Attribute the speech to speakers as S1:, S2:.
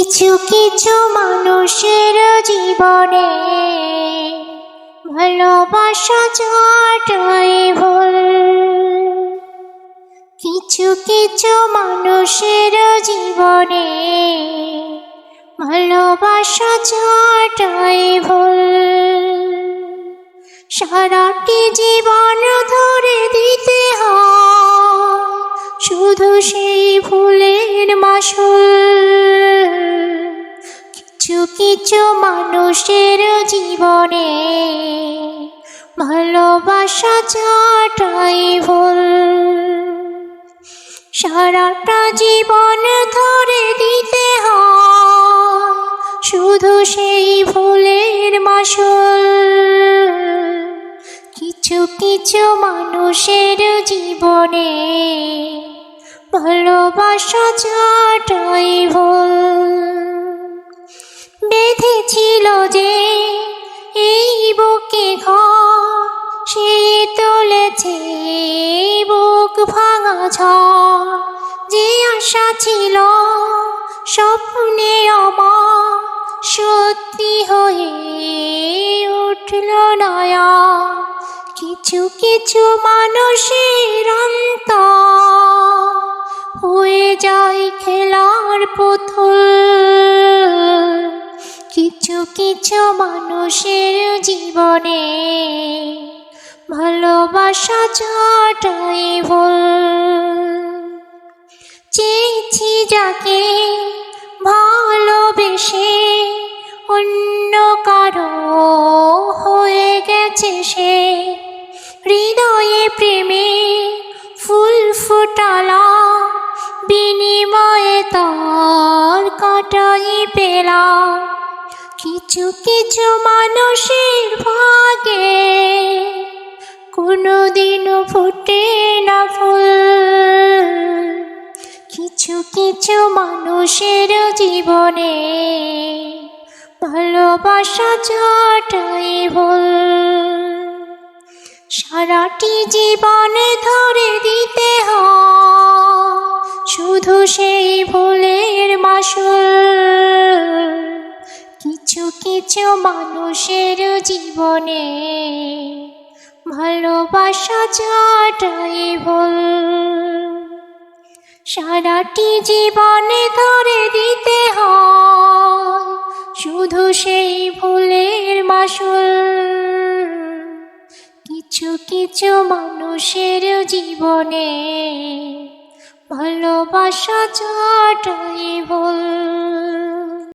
S1: কিছু কিছু মানুষের জীবনে ভালোবাসা যাওয়াটাই ভুল। কিছু কিছু মানুষের জীবনে ভালোবাসা যাওয়াটাই ভুল। সারাটি জীবন ধরে দিতে হয় শুধু সেই ভুলের মাসুল। কিছু কিছু মানুষের জীবনে ভালোবাসা যাওয়াটাই ভুল। সারাটা জীবন ধরে দিতে হয় শুধু সেই ভুলের মাসুল। কিছু কিছু মানুষের জীবনে ভালোবাসা যাওয়াটাই ভুল। বেঁধেছিল যে এই বুকে ঘর, সে তুলেছে বুক ভাঙা ঝড়। যে আশা ছিল স্বপ্নে আমার, সত্যি হয়ে উঠল নয়া। কিছু কিছু মানুষের অন্তর হয়ে যায় খেলার পুতুল। কিছু কিছু মানুষের জীবনে ভালোবাসা যাওয়াটাই ভুল। চেয়েছি যাকে ভালোবেসে অন্য কারো হয়ে গেছে সে। হৃদয়ে প্রেমে ফুল ফুটালাম, বিনিময়ে তার কাটাই পেলাম। কিছু কিছু মানুষের ভাগে কোনোদিনও ফোটে না ফুল। কিছু কিছু মানুষের জীবনে ভালোবাসা যাওয়াটাই ভুল। সারাটি জীবনে ধরে দিতে হয় শুধু সেই ভুলের মাসুল। কিছু কিছু মানুষের জীবনে ভালোবাসা যাওয়াটাই ভুল। সারাটি জীবনে ধরে দিতে হয় শুধু সেই ভুলের মাসুল। কিছু কিছু মানুষের জীবনে ভালোবাসা যাওয়াটাই ভুল।